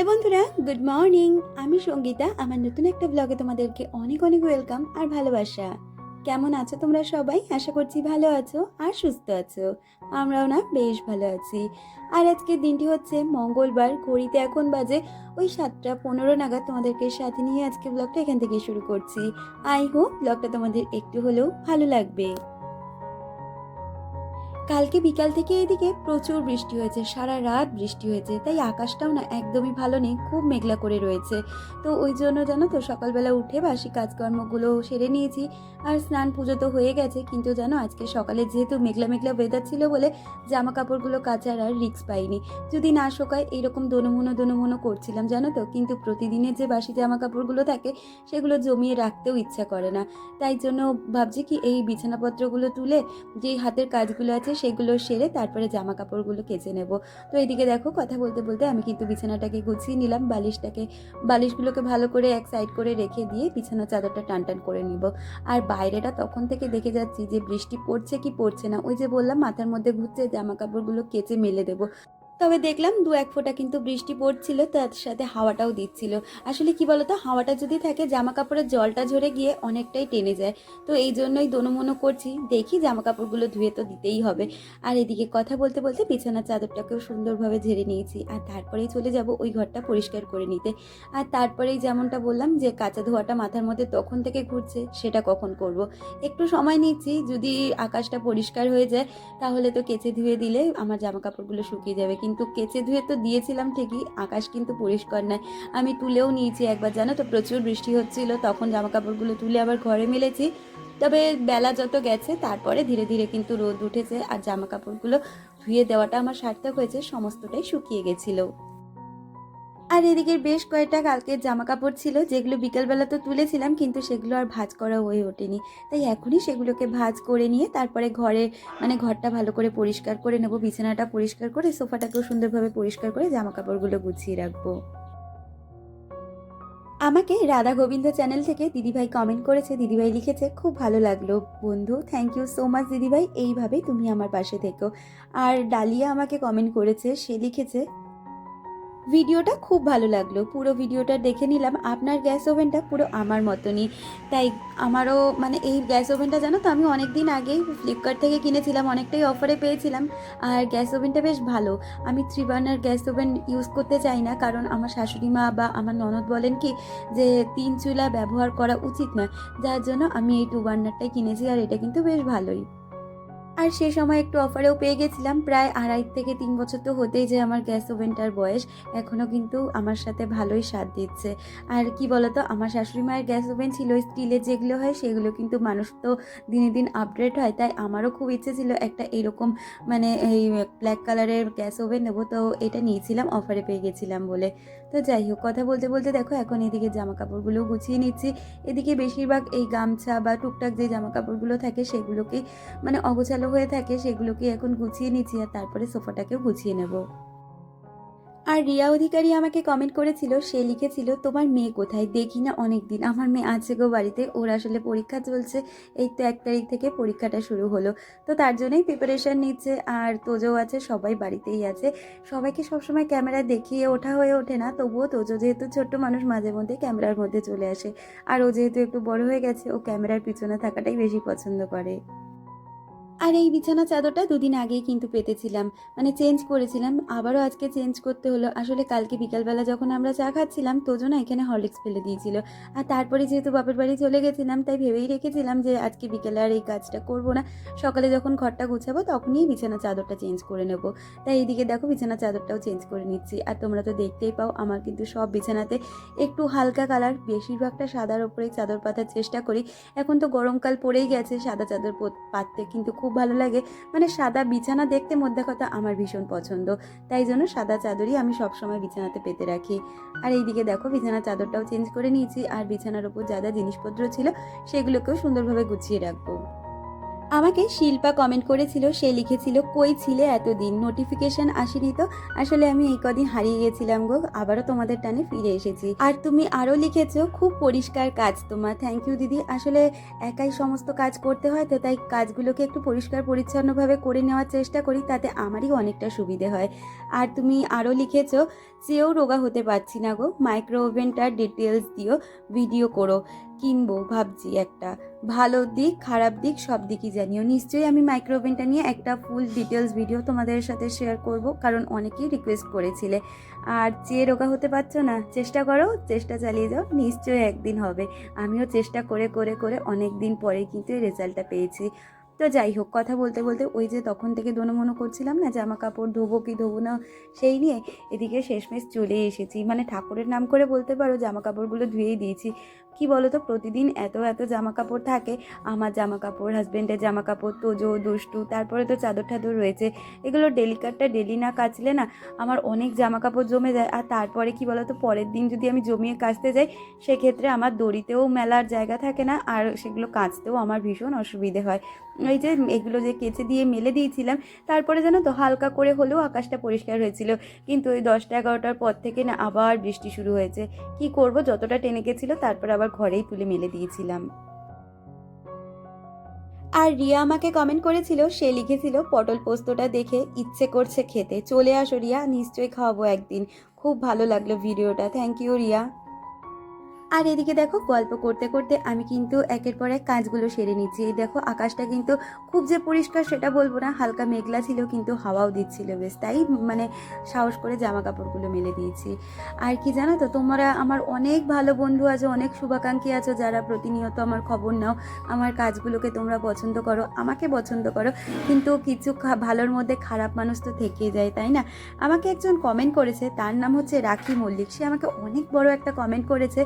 Hello বন্ধুরা, good morning. আমি সঙ্গীতা। আমার নতুন একটা ব্লগে তোমাদেরকে অনেক অনেক ওয়েলকাম আর ভালোবাসা। কেমন আছো তোমরা সবাই? আশা করছি ভালো আছো আর সুস্থ আছো। আমরাও না বেশ ভালো আছি। আর আজকের দিনটি হচ্ছে মঙ্গলবার। ঘড়িতে এখন বাজে ওই 7:15 নাগাদ। তোমাদেরকে সাথে নিয়ে আজকে ব্লগটা এখান থেকে শুরু করছি। আই হোপ ব্লগটা তোমাদের একটু হলেও ভালো লাগবে। কালকে বিকাল থেকে এদিকে প্রচুর বৃষ্টি হয়েছে, সারা রাত বৃষ্টি হয়েছে, তাই আকাশটাও না একদমই ভালো নেই, খুব মেঘলা করে রয়েছে। তো ওই জন্য জানো তো সকালবেলা উঠে বাসি কাজকর্মগুলো সেরে নিয়েছি। আর স্নান পুজো তো হয়ে গেছে, কিন্তু জানো আজকে সকালে যেহেতু মেঘলা মেঘলা ওয়েদার ছিল বলে জামা কাপড়গুলো কাচার আর রিস্ক পাইনি। যদি না শোকায় এইরকম দোনমুনো দোনমুনো করছিলাম জানো তো, কিন্তু প্রতিদিনের যে বাসি জামা কাপড়গুলো থাকে সেগুলো জমিয়ে রাখতেও ইচ্ছা করে না। তাই জন্য ভাবছি কি এই বিছানাপত্রগুলো তুলে যে হাতের কাজগুলো আছে সেগুলো সেরে তারপরে জামা কাপড়গুলো কেচে নেব। তো এদিকে দেখো কথা বলতে বলতে আমি কিন্তু বিছানাটাকে গুছিয়ে নিলাম, বালিশগুলোকে ভালো করে এক সাইড করে রেখে দিয়ে বিছানা চাদরটা টান টান করে নিব। আর বাইরেটা তখন থেকে দেখে যাচ্ছি যে বৃষ্টি পড়ছে কি পড়ছে না। ওই যে বললাম মাথার মধ্যে ঘুরছে জামা কাপড়গুলো কেচে মেলে দেবো, তবে দেখলাম দু এক ফোঁটা কিন্তু বৃষ্টি পড়ছিল, তার সাথে হাওয়াটাও দিচ্ছিল। আসলে কি বলতো, হাওয়াটা যদি থাকে জামা কাপড়ের জলটা ঝরে গিয়ে অনেকটাই টেনে যায়। তো এই জন্যই দোনমনো করছি, দেখি জামা কাপড়গুলো ধুয়ে তো দিতেই হবে। আর এদিকে কথা বলতে বলতে বিছানার চাদরটাকেও সুন্দরভাবে ঝেড়ে নিয়েছি, আর তারপরেই চলে যাব ওই ঘরটা পরিষ্কার করে নিতে। আর তারপরেই যেমনটা বললাম যে কাঁচা ধোয়াটা মাথার মধ্যে তখন থেকে ঘুরছে, সেটা কখন করব। একটু সময় নিচ্ছি, যদি আকাশটা পরিষ্কার হয়ে যায় তাহলে তো কেচে ধুয়ে দিলে আমার জামা কাপড়গুলো শুকিয়ে যাবে। কিন্তু কেচে ধুয়ে তো দিয়েছিলাম ঠিকই, আকাশ কিন্তু পরিষ্কার নয়। আমি তুলেও নিয়েছি একবার, জানো তো প্রচুর বৃষ্টি হচ্ছিল, তখন জামা কাপড়গুলো তুলে আবার ঘরে মেলেছি। তবে বেলা যত গেছে তারপরে ধীরে ধীরে কিন্তু রোদ উঠেছে, আর জামা কাপড়গুলো ধুয়ে দেওয়াটা আমার সার্থক হয়েছে, সমস্তটাই শুকিয়ে গেছিলো। আর এদিকে বেশ কয়েকটা কালকের জামা কাপড় ছিল যেগুলো বিকেলবেলা তো তুলেছিলাম, কিন্তু সেগুলো আর ভাঁজ করা হয়ে ওঠেনি। তাই এখনই সেগুলোকে ভাঁজ করে নিয়ে তারপরে ঘরটা ভালো করে পরিষ্কার করে নেব, বিছানাটা পরিষ্কার করে সোফাটাকেও সুন্দরভাবে পরিষ্কার করে জামা কাপড়গুলো গুছিয়ে রাখবো। আমাকে রাধা গোবিন্দ চ্যানেল থেকে দিদিভাই কমেন্ট করেছে, দিদিভাই লিখেছে খুব ভালো লাগলো বন্ধু, থ্যাংক ইউ সো মাচ দিদিভাই, এইভাবেই তুমি আমার পাশে থেকো। আর ডালিয়া আমাকে কমেন্ট করেছে, সে লিখেছে ভিডিওটা খুব ভালো লাগলো, পুরো ভিডিওটা দেখে নিলাম, আপনার গ্যাস ওভেনটা পুরো আমার মতনই। তাই আমারও মানে এই গ্যাস ওভেনটা জানো তো আমি অনেক দিন আগেই ফ্লিপকার্ট থেকে কিনেছিলাম, অনেকটাই অফারে পেয়েছিলাম। আর গ্যাস ওভেনটা বেশ ভালো। আমি 3 বার্নার গ্যাস ওভেন ইউজ করতে চাই না, কারণ আমার শাশুড়ি মা বা আমার ননদ বলেন কি যে 3 চুলা ব্যবহার করা উচিত নয়, যার জন্য আমি এই 2 বার্নারটাই কিনেছি। আর এটা কিন্তু বেশ ভালোই। আর সে সময় একটু অফারেও পেয়ে গেছিলাম। প্রায় 2.5 থেকে 3 বছর তো হতেই যে আমার গ্যাস ওভেনটার বয়স, এখনও কিন্তু আমার সাথে ভালোই স্বাদ দিচ্ছে। আর কি বলতো, আমার শাশুড়ি মায়ের গ্যাস ওভেন ছিল স্টিলের, যেগুলো হয় সেগুলো কিন্তু মানুষ তো দিনে দিন আপগ্রেড হয়, তাই আমারও খুব ইচ্ছে ছিল একটা এরকম মানে এই ব্ল্যাক কালারের গ্যাস ওভেন নেবো। তো এটা নিয়েছিলাম, অফারে পেয়ে গেছিলাম বলে। তো যাই হোক, কথা বলতে বলতে দেখো এখন এদিকে জামা কাপড়গুলোও গুছিয়ে নিচ্ছি। এদিকে বেশিরভাগ এই গামছা বা টুকটাক যে জামা কাপড়গুলো থাকে সেগুলোকেই মানে অগোছালো হয়ে থাকে, সেগুলোকে এখন গুছিয়ে নিচ্ছি, আর তারপরে সোফাটাকেও গুছিয়ে নেব। আর রিয়া অধিকারী আমাকে কমেন্ট করেছিল, সে লিখেছিল তোমার মেয়ে কোথায়, দেখি না অনেক দিন। আমার মেয়ে আছে গো বাড়িতে, ওর আসলে পরীক্ষা চলছে, এই তো 1 তারিখ থেকে পরীক্ষাটা শুরু হলো। তো তার জন্যই প্রিপারেশান নিচ্ছে। আর তোজো আছে, সবাই বাড়িতেই আছে। সবাইকে সবসময় ক্যামেরা দেখিয়ে ওঠা হয়ে ওঠে না, তবুও তোজো যেহেতু ছোট্ট মানুষ মাঝে মধ্যে ক্যামেরার মধ্যে চলে আসে। আর ও যেহেতু একটু বড় হয়ে গেছে, ও ক্যামেরার পিছনে থাকাটাই বেশি পছন্দ করে। আর এই বিছানা চাদরটা 2 দিন আগেই কিন্তু পেতেছিলাম, মানে চেঞ্জ করেছিলাম, আবারও আজকে চেঞ্জ করতে হলো। আসলে কালকে বিকালবেলা যখন আমরা চা খাচ্ছিলাম তোজো না এখানে হরলিক্স ফেলে দিয়েছিল। আর তারপরে যেহেতু বাপের বাড়ি চলে গেছিলাম, তাই ভেবেই রেখেছিলাম যে আজকে বিকেলে আর এই কাজটা করব না, সকালে যখন ঘরটা গুছাবো তখনই বিছানা চাদরটা চেঞ্জ করে নেব। তাই এইদিকে দেখো বিছানা চাদরটাও চেঞ্জ করে নিচ্ছি। আর তোমরা তো দেখতেই পাও আমার কিন্তু সব বিছানাতে একটু হালকা কালার, বেশিরভাগটা সাদার ওপরেই চাদর পাতার চেষ্টা করি। এখন তো গরমকাল পড়েই গেছে, সাদা চাদর পাততে কিন্তু খুব ভালো লাগে। মানে সাদা বিছানা দেখতে মধ্যে কথা আমার ভীষণ পছন্দ, তাই জন্য সাদা চাদরই আমি সবসময় বিছানাতে পেতে রাখি। আর এইদিকে দেখো বিছানার চাদরটাও চেঞ্জ করে নিয়েছি, আর বিছানার ওপর যা যা জিনিসপত্র ছিল সেগুলোকেও সুন্দরভাবে গুছিয়ে রাখবো। আমাকে শিল্পা কমেন্ট করেছিল, সে লিখেছিল কই ছিলে এতদিন, নোটিফিকেশন আসেনি তো। আসলে আমি এই কদিন হারিয়ে গেছিলাম গো, আবারও তোমাদের টানে ফিরে এসেছি। আর তুমি আরও লিখেছো খুব পরিষ্কার কাজ তোমার। থ্যাংক ইউ দিদি। আসলে একাই সমস্ত কাজ করতে হয় তো, তাই কাজগুলোকে একটু পরিষ্কার পরিচ্ছন্নভাবে করে নেওয়ার চেষ্টা করি, তাতে আমারই অনেকটা সুবিধে হয়। আর তুমি আরও লিখেছো চেয়েও রোগা হতে পারছি না গো, মাইক্রো ওভেনটার ডিটেলস দিও, ভিডিও করো, কিনবো ভাবছি একটা। ভালো দিক খারাপ দিক সব দিকই জানিও। নিশ্চয়ই আমি মাইক্রো ওভেনটা নিয়ে একটা ফুল ডিটেলস ভিডিও তোমাদের সাথে শেয়ার করব, কারণ অনেকেই রিকোয়েস্ট করেছিলে। আর চেয়ে রোগা হতে পারছো না, চেষ্টা করো, চেষ্টা চালিয়ে যাও, নিশ্চয়ই একদিন হবে। আমিও চেষ্টা করে করে করে অনেক দিন পরে কিন্তু এই রেজাল্টটা পেয়েছি। তো যাই হোক, কথা বলতে বলতে ওই যে তখন থেকে দোনোমনো করছিলাম না জামা কাপড় ধোবো কি ধোবো না, সেই নিয়ে এদিকে শেষমেশ চলে এসেছি। মানে ঠাকুরের নাম করে বলতে পারো, জামা কাপড়গুলো ধুয়েই দিয়েছি। কি বলো তো, প্রতিদিন এত এত জামা কাপড় থাকে, আমার জামা কাপড়, হাজব্যান্ডের জামা কাপড়, তোজো দুষ্টু, তারপরে তো চাদর টাদর রয়েছে, এগুলো ডেলি কাটটা ডেলি না কাচলে না আমার অনেক জামা কাপড় জমে যায়। আর তারপরে কি বলো তো, পরের দিন যদি আমি জমিয়ে কাচতে যাই, সেক্ষেত্রে আমার দড়িতেও মেলার জায়গা থাকে না, আর সেগুলো কাচতেও আমার ভীষণ অসুবিধে হয়। এই যে এগুলো যে কেচে দিয়ে মেলে দিয়েছিলাম, তারপরে জানো তো হালকা করে হলেও আকাশটা পরিষ্কার হয়েছিল, কিন্তু ওই 10টা-11টার পর থেকে না আবার বৃষ্টি শুরু হয়েছে। কি করব, যতটা টেনে গেছিলো তারপর আবার ঘরেই তুলে মেলে দিয়েছিলাম। আর রিয়া আমাকে কমেন্ট করেছিল, সে লিখেছিল পটল পোস্তটা দেখে ইচ্ছে করছে খেতে, চলে আসো রিয়া, নিশ্চয়ই খাওয়াবো একদিন। খুব ভালো লাগলো ভিডিওটা, থ্যাংক ইউ রিয়া। আর এদিকে দেখো, গল্প করতে করতে আমি কিন্তু একের পর এক কাজগুলো সেরে নিচ্ছি। এই দেখো, আকাশটা কিন্তু খুব যে পরিষ্কার সেটা বলবো না, হালকা মেঘলা ছিল, কিন্তু হাওয়াও দিচ্ছিল বেশ, তাই মানে সাহস করে জামা কাপড়গুলো মেলে দিয়েছি। আর কি জানো তো, তোমরা আমার অনেক ভালো বন্ধু আছো, অনেক শুভাকাঙ্ক্ষী আছো, যারা প্রতিনিয়ত আমার খবর নাও, আমার কাজগুলোকে তোমরা পছন্দ করো, আমাকে পছন্দ করো, কিন্তু কিছু ভালোর মধ্যে খারাপ মানুষ তো থেকে যায়, তাই না? আমাকে একজন কমেন্ট করেছে, তার নাম হচ্ছে রাখি মল্লিক, সে আমাকে অনেক বড় একটা কমেন্ট করেছে।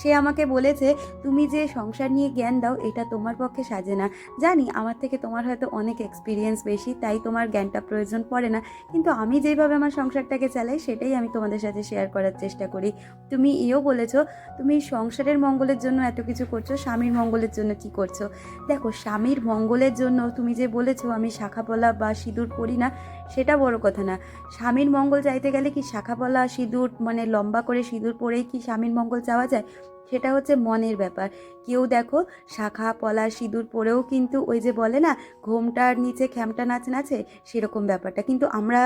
সে আমাকে বলেছে, তুমি যে সংসার নিয়ে জ্ঞান দাও এটা তোমার পক্ষে সাজে না। জানি আমার থেকে তোমার হয়তো অনেক এক্সপিরিয়েন্স বেশি, তাই তোমার জ্ঞানটা প্রয়োজন পড়ে না, কিন্তু আমি যেভাবে আমার সংসারটাকে চালাই সেটাই আমি তোমাদের সাথে শেয়ার করার চেষ্টা করি। তুমি এও বলেছো তুমি সংসারের মঙ্গলের জন্য এত কিছু করছো, স্বামীর মঙ্গলের জন্য কি করছো? দেখো, স্বামীর মঙ্গলের জন্য তুমি যে বলেছো আমি শাখাপলা বা সিঁদুর পরি না, সেটা বড় কথা না। স্বামীর মঙ্গল চাইতে গেলে কি শাখাপলা সিঁদুর মানে লম্বা করে সিঁদুর পরেই কি স্বামীর মঙ্গল চাওয়া যায়? সেটা হচ্ছে মনের ব্যাপার। কেউ দেখো শাখা পলা সিঁদুর পরেও কিন্তু ওই যে বলে না ঘোমটার নিচে খ্যামটা নাচ নাচে, সেরকম ব্যাপারটা। কিন্তু আমরা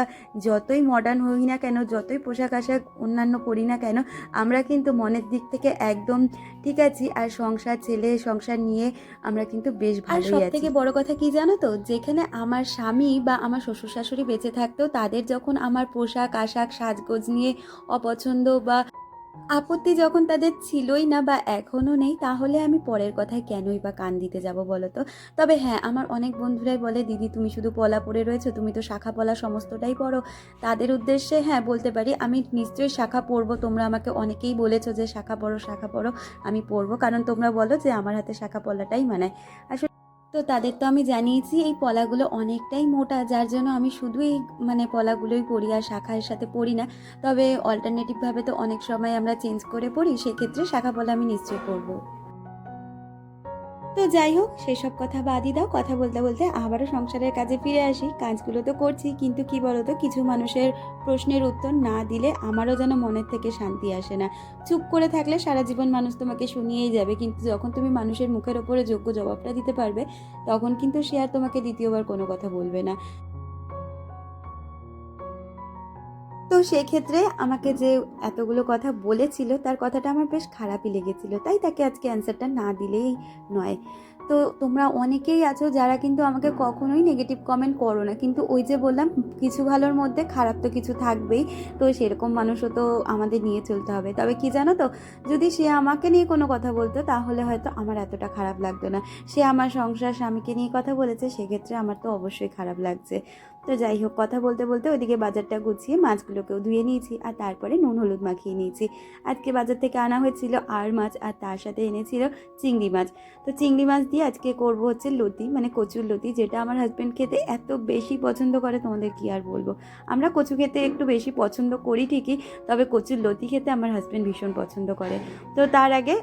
যতই মডার্ন হই না কেন, যতই পোশাক আশাক অন্যান্য পরি না কেন, আমরা কিন্তু মনের দিক থেকে একদম ঠিক আছি। আর সংসার, ছেলে সংসার নিয়ে আমরা কিন্তু বেশ ভালোই আছি। আর সব থেকে বড় কথা কি জানো তো, যেখানে আমার স্বামী বা আমার শ্বশুর শাশুড়ি বেঁচে থাকতো, তাদের যখন আমার পোশাক আশাক সাজগোজ নিয়ে অপছন্দ বা আপত্তি যখন তাদের ছিলই না বা এখনও নেই, তাহলে আমি পরের কথায় কেনই বা কান দিতে যাব বলো তো? তবে হ্যাঁ, আমার অনেক বন্ধুরাই বলে, দিদি তুমি শুধু পলা পরে রয়েছো, তুমি তো শাখা পলা সমস্তটাই পরো। তাদের উদ্দেশ্যে হ্যাঁ বলতে পারি, আমি নিশ্চয়ই শাখা পরবো। তোমরা আমাকে অনেকেই বলেছো যে শাখা পরো শাখা পরো, আমি পরবো, কারণ তোমরা বলো যে আমার হাতে শাখা পলাটাই মানায়। আসলে তো তাদের তো আমি জানিয়েছি এই পলাগুলো অনেকটাই মোটা, যার জন্য আমি শুধু এই মানে পলাগুলোই পরি, আর শাখার সাথে পরি না। তবে অল্টারনেটিভভাবে তো অনেক সময় আমরা চেঞ্জ করে পরি, সেক্ষেত্রে শাখা পলা আমি নিশ্চয়ই পরবো। তো যাই হোক, সেসব কথা বাদই দাও, কথা বলতে বলতে আবারও সংসারের কাজে ফিরে আসি। কাজগুলো তো করছি, কিন্তু কি বলতো, কিছু মানুষের প্রশ্নের উত্তর না দিলে আমারও যেন মনের থেকে শান্তি আসে না। চুপ করে থাকলে সারা জীবন মানুষ তোমাকে শুনিয়েই যাবে, কিন্তু যখন তুমি মানুষের মুখের ওপরে যোগ্য জবাবটা দিতে পারবে, তখন কিন্তু সে আর তোমাকে দ্বিতীয়বার কোনো কথা বলবে না। তো সেক্ষেত্রে আমাকে যে এতগুলো কথা বলেছিল, তার কথাটা আমার বেশ খারাপই লেগেছিল, তাই তাকে আজকে অ্যান্সারটা না দিলেই নয়। তো তোমরা অনেকেই আছো যারা কিন্তু আমাকে কখনোই নেগেটিভ কমেন্ট করো না, কিন্তু ওই যে বললাম কিছু ভালোর মধ্যে খারাপ তো কিছু থাকবেই, তো সেরকম মানুষও তো আমাদের নিয়ে চলতে হবে। তবে কি জানো তো, যদি সে আমাকে নিয়ে কোনো কথা বলতো তাহলে হয়তো আমার এতটা খারাপ লাগতো না। সে আমার সংসার স্বামীকে নিয়ে কথা বলেছে, সেক্ষেত্রে আমার তো অবশ্যই খারাপ লাগছে। তো যাই হোক, কথা বলতে বলতে ওইদিকে বাজারটা গুছিয়ে মাছগুলোকেও ধুয়ে নিয়েছি, আর তারপরে নুন হলুদ মাখিয়ে নিয়েছি। আজকে বাজার থেকে আনা হয়েছিল আর মাছ, আর তার সাথে এনেছিল চিংড়ি মাছ। তো চিংড়ি মাছ দিয়ে আজকে করব হচ্ছে লতি, মানে কচুর লতি, যেটা আমার হাজব্যান্ড খেতে এত বেশি পছন্দ করে, তোমাদের কি আর বলবো। আমরা কচু খেতে একটু বেশি পছন্দ করি ঠিকই, তবে কচুর লতি খেতে আমার হাজব্যান্ড ভীষণ পছন্দ করে। তো তার আগে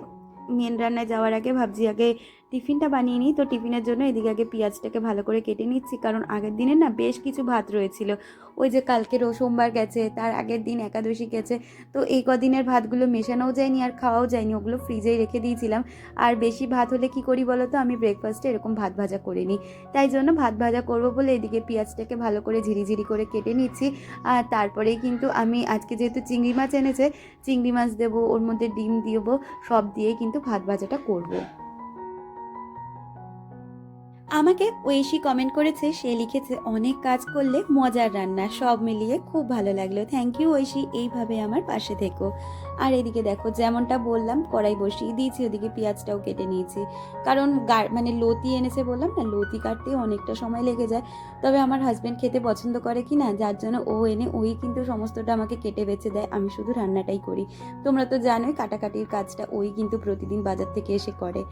মেন রান্নায় যাওয়ার আগে ভাবছি আগে টিফিনটা বানিয়ে নিই। তো টিফিনের জন্য এদিকে আগে পেঁয়াজটাকে ভালো করে কেটে নিচ্ছি, কারণ আগের দিনের না বেশ কিছু ভাত রয়েছিল। ওই যে কালকের সোমবার গেছে, তার আগের দিন একাদশী গেছে, তো এই কদিনের ভাতগুলো মেশানোও যায়নি আর খাওয়াও যায়নি, ওগুলো ফ্রিজেই রেখে দিয়েছিলাম। আর বেশি ভাত হলে কি করি বলো তো, আমি ব্রেকফাস্টে এরকম ভাত ভাজা করে নিই। তাই জন্য ভাত ভাজা করবো বলে এদিকে পেঁয়াজটাকে ভালো করে ঝিরিঝিরি করে কেটে নিচ্ছি। আর তারপরেই কিন্তু আমি আজকে যেহেতু চিংড়ি মাছ এনেছে, চিংড়ি মাছ দেবো, ওর মধ্যে ডিম দেবো, সব দিয়েই কিন্তু ভাত ভাজাটা করবো। আমাকে ঐশী কমেন্ট করেছে, সে লিখেছে অনেক কাজ করলে মজার রান্না, সব মিলিয়ে খুব ভালো লাগলো। থ্যাংক ইউ ঐশী, এইভাবে আমার পাশে থেকো। আর এদিকে দেখো যেমনটা বললাম, কড়াই বসিয়ে দিয়েছি, ওদিকে পেঁয়াজটাও কেটে নিয়েছি, কারণ মানে লতি এনেছে বললাম না, লতি কাটতে অনেকটা সময় লেগে যায়। তবে আমার হাজব্যান্ড খেতে পছন্দ করে কি না, যার জন্য ও এনে ওই কিন্তু সমস্তটা আমাকে কেটে বেছে দেয়, আমি শুধু রান্নাটাই করি। তোমরা তো জানোই কাটাকাটির কাজটা ওই কিন্তু প্রতিদিন বাজার থেকে এসে করে।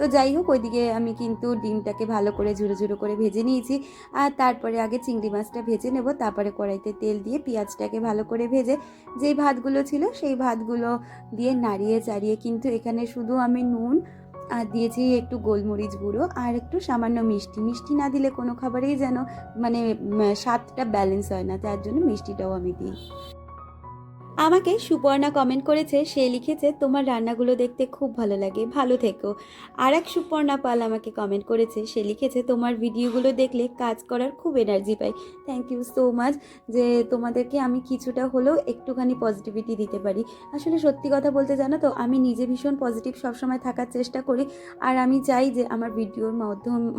তো যাই হোক, ওইদিকে আমি কিন্তু ডিমটাকে ভালো করে ঝুরো ঝুরো করে ভেজে নিয়েছি। আর তারপরে আগে চিংড়ি মাছটা ভেজে নেব, তারপরে কড়াইতে তেল দিয়ে পেঁয়াজটাকে ভালো করে ভেজে যেই ভাতগুলো ছিল সেই ভাতগুলো দিয়ে নাড়িয়ে চাড়িয়ে কিন্তু এখানে শুধু আমি নুন আর দিয়েছি, একটু গোলমরিচ গুঁড়ো আর একটু সামান্য মিষ্টি। মিষ্টি না দিলে কোনো খাবারেই যেন মানে স্বাদটা ব্যালেন্স হয় না, তার জন্য মিষ্টিটাও আমি দিই। আমাকে সুপর্ণা কমেন্ট করেছে, সে লিখেছে তোমার রান্নাগুলো দেখতে খুব ভালো লাগে, ভালো থেকো। আর এক সুপর্ণা পাল আমাকে কমেন্ট করেছে, সে লিখেছে তোমার ভিডিওগুলো দেখলে কাজ করার খুব এনার্জি পাই। থ্যাংক ইউ সো মাচ, যে তোমাদেরকে আমি কিছুটা হলেও একটুখানি পজিটিভিটি দিতে পারি। আসলে সত্যি কথা বলতে জানো তো, আমি নিজে ভীষণ পজিটিভ সবসময় থাকার চেষ্টা করি। আর আমি চাই যে আমার ভিডিওর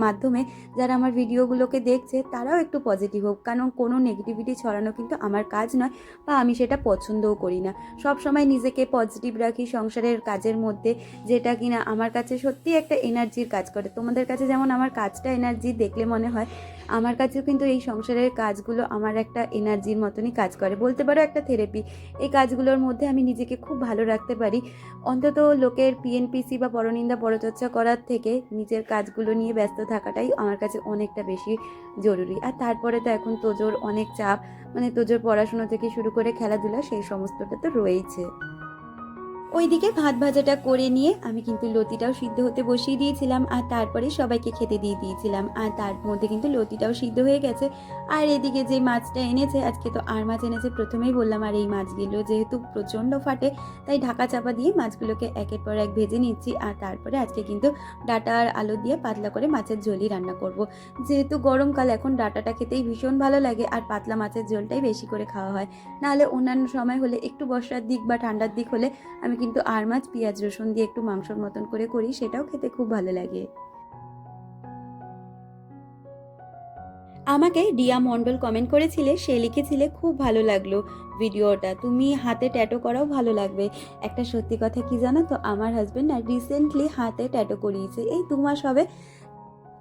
মাধ্যমে যারা আমার ভিডিওগুলোকে দেখছে তারাও একটু পজিটিভ হোক, কারণ কোনো নেগেটিভিটি ছড়ানো কিন্তু আমার কাজ নয়, বা আমি সেটা পছন্দও করি না। সব সময় নিজেকে পজিটিভ রাখি সংসারের কাজের মধ্যে, যেটা কিনা আমার কাছে সত্যি একটা এনার্জির কাজ করে। তোমাদের কাছে যেমন আমার কাজটা এনার্জি দেখলে মনে হয়, আমার কাছেও কিন্তু এই সংসারের কাজগুলো আমার একটা এনার্জির মতনই কাজ করে, বলতে পারো একটা থেরাপি। এই কাজগুলোর মধ্যে আমি নিজেকে খুব ভালো রাখতে পারি। অন্তত লোকের পিএনপিসি বা পরনিন্দা পরচর্চা করার থেকে নিজের কাজগুলো নিয়ে ব্যস্ত থাকাটাই আমার কাছে অনেকটা বেশি জরুরি। আর তারপরে তো এখন তোজোর অনেক চাপ, মানে তোজোর পড়াশুনো থেকে শুরু করে খেলাধুলা, সেই সমস্তটা তো রয়েইছে। ওইদিকে ভাত ভাজাটা করে নিয়ে আমি কিন্তু লতিটাও সিদ্ধ হতে বসিয়ে দিয়েছিলাম, আর তারপরে সবাইকে খেতে দিয়ে দিয়েছিলাম। আর তার মধ্যে কিন্তু লতিটাও সিদ্ধ হয়ে গেছে। আর এদিকে যে মাছটা এনেছে, আজকে তো আর মাছ এনেছে, প্রথমেই বললাম। আর এই মাছগুলো যেহেতু প্রচণ্ড ফাটে, তাই ঢাকা চাপা দিয়ে মাছগুলোকে একের পর এক ভেজে নিচ্ছি। আর তারপরে আজকে কিন্তু ডাঁটা আর আলু দিয়ে পাতলা করে মাছের ঝোলই রান্না করব। যেহেতু গরমকাল, এখন ডাঁটাটা খেতেই ভীষণ ভালো লাগে, আর পাতলা মাছের ঝোলটাই বেশি করে খাওয়া হয়। নাহলে অন্যান্য সময় হলে, একটু বর্ষার দিক বা ঠান্ডার দিক হলে আমি কিন্তু আর মাছ পেঁয়াজ রসুন দিয়ে একটু মাংসর মতন করে করি, সেটাও খেতে খুব ভালো লাগে। আমাকে রিয়া মণ্ডল কমেন্ট করেছিলে, সে লিখেছিলে খুব ভালো লাগলো ভিডিওটা, তুমি হাতে ট্যাটু করাও ভালো লাগবে। একটা সত্যি কথা কি জানো তো, আমার হাজব্যান্ড না রিসেন্টলি হাতে ট্যাটু করিয়েছে, এই 2 মাস হবে।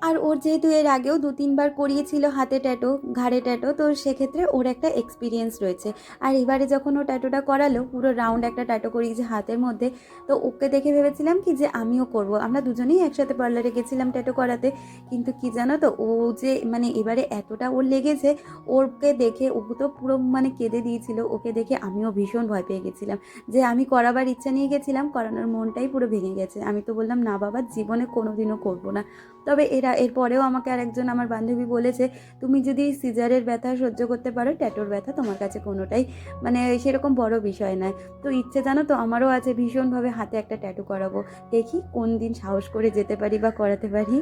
আর ওর যেহেতু এর আগেও 2-3 বার করিয়েছিল হাতে ট্যাটু, ঘাড়ে ট্যাটু, তো সেক্ষেত্রে ওর একটা এক্সপিরিয়েন্স রয়েছে। আর এবারে যখন ও ট্যাটুটা করালো, পুরো রাউন্ড একটা ট্যাটু করিয়েছে হাতের মধ্যে, তো ওকে দেখে ভেবেছিলাম কি যে আমিও করব। আমরা দুজনেই একসাথে পার্লারে গেছিলাম ট্যাটু করাতে, কিন্তু কি জানো তো, ও যে মানে এবারে এতটা ওর লেগেছে, ওকে দেখে ও তো পুরো মানে কেঁদে দিয়েছিল। ওকে দেখে আমিও ভীষণ ভয় পেয়ে গেছিলাম, যে আমি করাবার ইচ্ছা নিয়ে গেছিলাম, করানোর মনটাই পুরো ভেঙে গেছে। আমি তো বললাম না বাবা, জীবনে কোনোদিনও করবো না। তবে এরপরেও আমাকে আরেকজন আমার বান্ধবী বলেছে, তুমি যদি সিজারের ব্যথা সহ্য করতে পারো, ট্যাটুর ব্যথা তোমার কাছে কোনোটাই মানে সেরকম বড় বিষয় নয়। তো ইচ্ছে জানো তো আমারও আছে ভীষণভাবে হাতে একটা ট্যাটু করাবো, দেখি কোন দিন সাহস করে যেতে পারি বা করাতে পারি।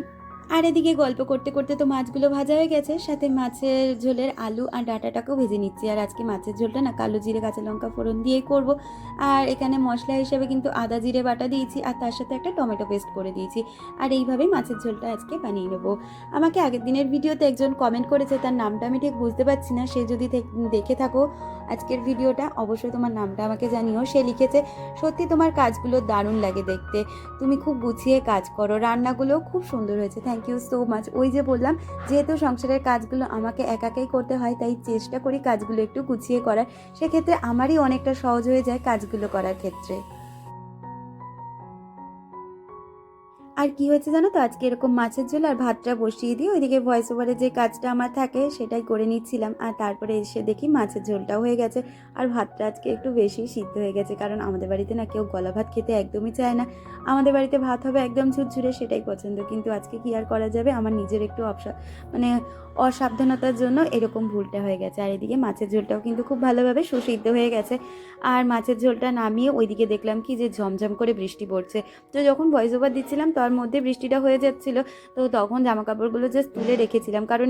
আর এদিকে গল্প করতে করতে তো মাছগুলো ভাজা হয়ে গেছে, সাথে মাছের ঝোলের আলু আর ডাঁটাটাকেও ভেজে নিচ্ছি। আর আজকে মাছের ঝোলটা না কালো জিরে কাঁচা লঙ্কা ফোড়ন দিয়েই করব। আর এখানে মশলা হিসেবে কিন্তু আদা জিরে বাটা দিয়েছি, আর তার সাথে একটা টমেটো পেস্ট করে দিয়েছি। আর এইভাবেই মাছের ঝোলটা আজকে বানিয়ে নেবো। আমাকে আগের দিনের ভিডিওতে একজন কমেন্ট করেছে, তার নামটা আমি ঠিক বুঝতে পারছি না, সে যদি দেখে থাকো আজকের ভিডিওটা, অবশ্যই তোমার নামটা আমাকে জানিও। সে লিখেছে, সত্যি তোমার কাজগুলো দারুণ লাগে দেখতে, তুমি খুব গুছিয়ে কাজ করো, রান্নাগুলোও খুব সুন্দর হয়েছে। Thank you so much. ওই যে বললাম, যেহেতু সংসারের কাজগুলো আমাকে একাই করতে হয়, তাই চেষ্টা করি কাজগুলো একটু গুছিয়ে করার, সেক্ষেত্রে আমারই অনেকটা সহজ হয়ে যায় কাজগুলো করার ক্ষেত্রে। আর কি হয়েছে জানো তো, আজকে এরকম মাছের ঝোল আর ভাতটা বসিয়ে দিয়ে ওইদিকে ভয়েস ওভারে যে কাজটা আমার থাকে সেটাই করে নিচ্ছিলাম। আর তারপরে এসে দেখি মাছের ঝোলটাও হয়ে গেছে, আর ভাতটা আজকে একটু বেশি সিদ্ধ হয়ে গেছে, কারণ আমাদের বাড়িতে না কেউ গলা ভাত খেতে একদমই চায় না। আমাদের বাড়িতে ভাত হবে একদম ঝুরঝুরে, সেটাই পছন্দ। কিন্তু আজকে কি আর করা যাবে, আমার নিজের একটু মানে অসাবধানতার জন্য এরকম ভুলটা হয়ে গেছে। আর এদিকে মাছের ঝোলটাও কিন্তু খুব ভালোভাবে সুসিদ্ধ হয়ে গেছে। আর মাছের ঝোলটা নামিয়ে ওইদিকে দেখলাম কি যে ঝমঝম করে বৃষ্টি পড়ছে। তো যখন ভয়েস ওভার দিচ্ছিলাম তার মধ্যে বৃষ্টিটা হয়ে যাচ্ছিলো, তো তখন জামা কাপড়গুলো জাস্ট তুলে রেখেছিলাম, কারণ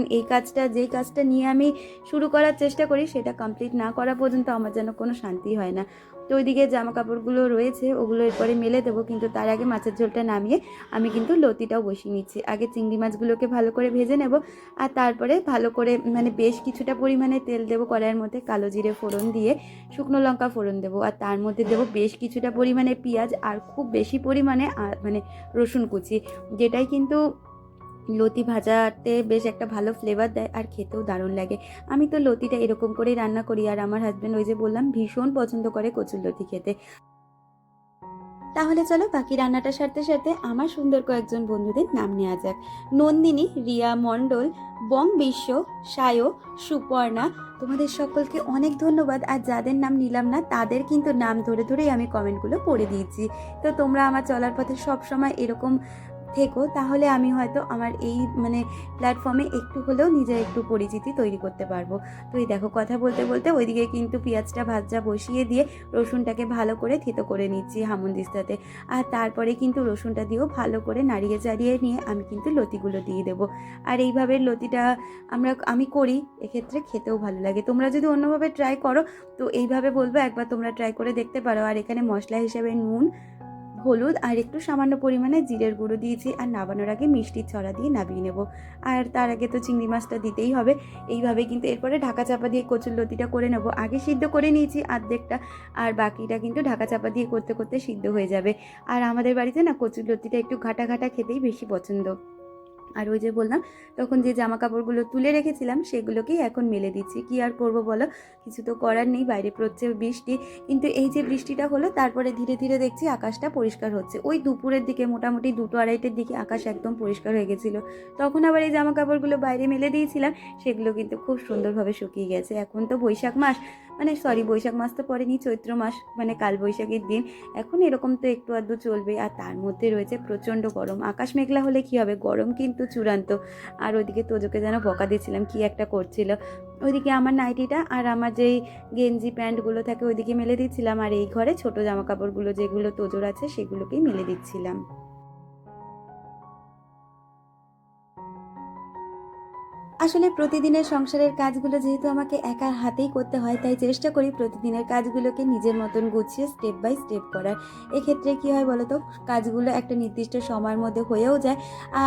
যেই কাজটা নিয়ে আমি শুরু করার চেষ্টা করি সেটা কমপ্লিট না করা পর্যন্ত আমার যেন কোনো শান্তি হয় না। তো ওইদিকে জামা কাপড়গুলো রয়েছে, ওগুলো এরপরে মেলে দেবো, কিন্তু তার আগে মাছের ঝোলটা নামিয়ে আমি কিন্তু লতিটাও বসিয়ে নিচ্ছি। আগে চিংড়ি মাছগুলোকে ভালো করে ভেজে নেব, আর তারপরে ভালো করে বেশ কিছুটা পরিমাণে তেল দেবো কড়াইয়ের মধ্যে, কালো জিরে ফোড়ন দিয়ে শুকনো লঙ্কা ফোড়ন দেবো, আর তার মধ্যে দেবো বেশ কিছুটা পরিমাণে পেঁয়াজ আর খুব বেশি পরিমাণে রসুন কুচি, যেটাই কিন্তু লতি ভাজাতে বেশ একটা ভালো ফ্লেভার দেয় আর খেতেও দারুণ লাগে। আমি তো লতিটা এরকম করেই রান্না করি, আর আমার হাজব্যান্ড ওই যে বললাম ভীষণ পছন্দ করে কচুর লতি খেতে। তাহলে চলো বাকি রান্নাটা সারতে সারতে আমার সুন্দর কয়েকজন বন্ধুদের নাম নেওয়া যাক। নন্দিনী, রিয়া মণ্ডল, বং বিশ্ব, সায়ো, সুপর্ণা, তোমাদের সকলকে অনেক ধন্যবাদ। আর যাদের নাম নিলাম না তাদের কিন্তু নাম ধরে ধরেই আমি কমেন্টগুলো পড়ে দিয়েছি। তো তোমরা আমার চলার পথে সব সময় এরকম থেকো, তাহলে আমি হয়তো আমার এই প্ল্যাটফর্মে একটু হলেও নিজের একটু পরিচিতি তৈরি করতে পারবো। তো এই দেখো কথা বলতে বলতে ওইদিকে কিন্তু পেঁয়াজটা ভাজা বসিয়ে দিয়ে রসুনটাকে ভালো করে থেতো করে নিচ্ছি হামুনদিস্তাতে। আর তারপরে কিন্তু রসুনটা দিয়েও ভালো করে নাড়িয়ে চাড়িয়ে নিয়ে আমি কিন্তু লতিগুলো দিয়ে দেবো। আর এইভাবে লতিটা আমি করি, এক্ষেত্রে খেতেও ভালো লাগে। তোমরা যদি অন্যভাবে ট্রাই করো তো এইভাবে বলবো একবার তোমরা ট্রাই করে দেখতে পারো। আর এখানে মশলা হিসেবে নুন, হলুদ আর একটু সামান্য পরিমাণে জিরের গুঁড়ো দিয়েছি, আর নাবানোর আগে মিষ্টির ছড়া দিয়ে নাবিয়ে নেব। আর তার আগে তো চিংড়ি মাছটা দিতেই হবে। এইভাবে কিন্তু এরপরে ঢাকা চাপা দিয়ে কচুর লতিটা করে নেব। আগে সিদ্ধ করে নিয়েছি অর্ধেকটা, আর বাকিটা কিন্তু ঢাকা চাপা দিয়ে করতে করতে সিদ্ধ হয়ে যাবে। আর আমাদের বাড়িতে না কচুর লতিটা একটু ঘাটা ঘাটা খেতেই বেশি পছন্দ। আর ওই যে বললাম তখন যে জামা কাপড়গুলো তুলে রেখেছিলাম সেগুলোকেই এখন মেলে দিচ্ছি। কি আর করবো বলো, কিছু তো করার নেই, বাইরে পড়ছে বৃষ্টি। কিন্তু এই যে বৃষ্টিটা হলো তারপরে ধীরে ধীরে দেখছি আকাশটা পরিষ্কার হচ্ছে। ওই দুপুরের দিকে মোটামুটি 2-2:30-এর দিকে আকাশ একদম পরিষ্কার হয়ে গেছিলো। তখন আবার এই জামা কাপড়গুলো বাইরে মেলে দিয়েছিলাম, সেগুলো কিন্তু খুব সুন্দরভাবে শুকিয়ে গেছে। এখন তো বৈশাখ মাস, বৈশাখ মাস তো পড়েনি, চৈত্র মাস, কাল বৈশাখের দিন। এখন এরকম তো একটু আধটু চলবে। আর তার মধ্যে রয়েছে প্রচণ্ড গরম। আকাশ মেঘলা হলে কি হবে, গরম কিন্তু চূড়ান্ত। আর ওইদিকে তোজোকে যেন বকা দিয়েছিলাম কি একটা করছিল। ওইদিকে আমার নাইটিটা আর আমার যেই গেঞ্জি প্যান্টগুলো থাকে ওইদিকে মেলে দিচ্ছিলাম, আর এই ঘরে ছোট জামা কাপড়গুলো যেগুলো তোজোর আছে সেগুলোকেই মেলে দিচ্ছিলাম। আসলে প্রতিদিনের সংসারের কাজগুলো যেহেতু আমাকে একার হাতেই করতে হয়, তাই চেষ্টা করি প্রতিদিনের কাজগুলোকে নিজের মতন গুছিয়ে স্টেপ বাই স্টেপ করার। এক্ষেত্রে কী হয় বলো তো, কাজগুলো একটা নির্দিষ্ট সময়ের মধ্যে হয়েও যায়,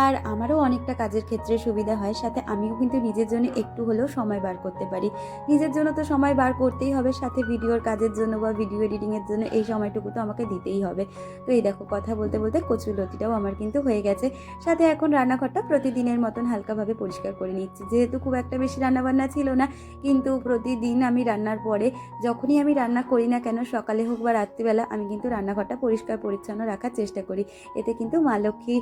আর আমারও অনেকটা কাজের ক্ষেত্রে সুবিধা হয়। সাথে আমিও কিন্তু নিজের জন্য একটু হলেও সময় বার করতে পারি। নিজের জন্য তো সময় বার করতেই হবে, সাথে ভিডিওর কাজের জন্য বা ভিডিও এডিটিংয়ের জন্য এই সময়টুকু তো আমাকে দিতেই হবে। তো এই দেখো কথা বলতে বলতে কচুর লতিটাও আমার কিন্তু হয়ে গেছে। সাথে এখন রান্নাঘরটা প্রতিদিনের মতন হালকাভাবে পরিষ্কার করে নিচ্ছি। যেহেতু খুব একটা বেশি রান্নাবান্না ছিল না, কিন্তু প্রতিদিন আমি রান্নার পরে যখনই আমি রান্না করি না কেন, সকালে হোক বা রাত্রিবেলা, আমি কিন্তু রান্নাঘরটা পরিষ্কার পরিচ্ছন্ন রাখার চেষ্টা করি। এতে কিন্তু মা লক্ষ্মী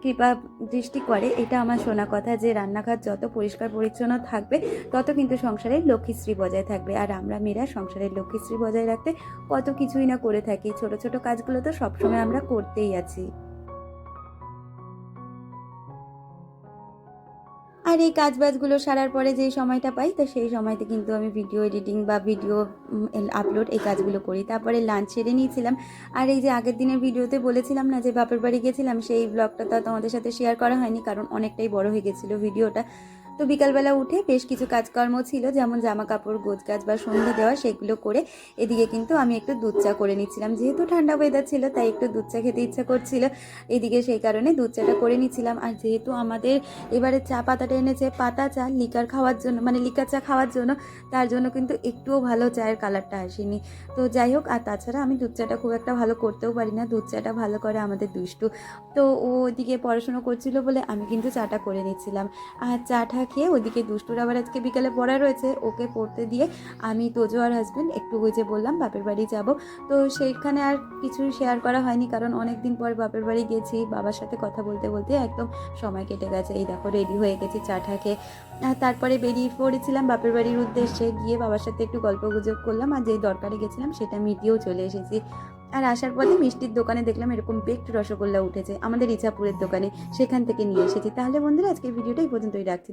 কৃপা দৃষ্টি করে। এটা আমার শোনা কথা যে রান্নাঘর যত পরিষ্কার পরিচ্ছন্ন থাকবে তত কিন্তু সংসারের লক্ষ্মীশ্রী বজায় থাকবে। আর আমরা মেয়েরা সংসারের লক্ষ্মীশ্রী বজায় রাখতে কত কিছুই না করে থাকি। ছোট ছোট কাজগুলো তো সবসময় আমরা করতেই আছি। আর এই কাজবাজগুলো সারার পরে যেই সময়টা পাই, তো সেই সময়তে কিন্তু আমি ভিডিও এডিটিং বা ভিডিও আপলোড এই কাজগুলো করি। তারপরে লাঞ্চ সেরে নিয়েছিলাম। আর এই যে আগের দিনের ভিডিওতে বলেছিলাম না যে বাপের বাড়ি গেছিলাম, সেই ব্লগটা তো তোমাদের সাথে শেয়ার করা হয়নি, কারণ অনেকটাই বড় হয়ে গেছিলো ভিডিওটা। তো বিকালবেলা উঠে বেশ কিছু কাজকর্ম ছিল, যেমন জামা কাপড় গোছগাছ বা সন্ধ্যে দেওয়া, সেগুলো করে এদিকে কিন্তু আমি একটু দুধ চা করে নিচ্ছিলাম। যেহেতু ঠান্ডা ওয়েদার ছিল তাই একটু দুধ চা খেতে ইচ্ছা করছিল, এদিকে সেই কারণে দুধ চাটা করে নিচ্ছিলাম। আর যেহেতু আমাদের এবারে চা পাতাটা এনেছে পাতা চা লিকার খাওয়ার জন্য, লিকার চা খাওয়ার জন্য, তার জন্য কিন্তু একটুও ভালো চায়ের কালারটা আসেনি। তো যাই হোক, আর তাছাড়া আমি দুধ চাটা খুব একটা ভালো করতেও পারি না, দুধ চাটা ভালো করে আমাদের দুষ্টু। তো ও ওইদিকে পড়াশুনো করছিল বলে আমি কিন্তু চাটা করে নিচ্ছিলাম। আর চাটা খেয়ে ওদিকে দুষ্টুর আবার আজকে বিকালে পড়া রয়েছে, ওকে পড়তে দিয়ে আমি তোজো আর হাজব্যান্ড একটু ওই যে বললাম বাপের বাড়ি যাব। তো সেইখানে আর কিছু শেয়ার করা হয়নি, কারণ অনেক দিন পর বাপের বাড়ি গেছি, বাবার সাথে কথা বলতে বলতে একদম সময় কেটে গেছে। এই দেখো রেডি হয়ে গেছি চা টা খেয়ে, আর তারপরে বেরিয়ে পড়েছিলাম বাপের বাড়ির উদ্দেশ্যে। গিয়ে বাবার সাথে একটু গল্প গুজব করলাম, আর যেই দরকারে গেছিলাম সেটা মিটিয়েও চলে এসেছি। আর আসার পথে মিষ্টির দোকানে দেখলাম এরকম বেকড রসগোল্লা উঠেছে, আমাদের ইছাপুরের দোকানে, সেখান থেকে নিয়ে এসেছি। তাহলে বন্ধুরা আজকের ভিডিওটা এই পর্যন্তই রাখছি।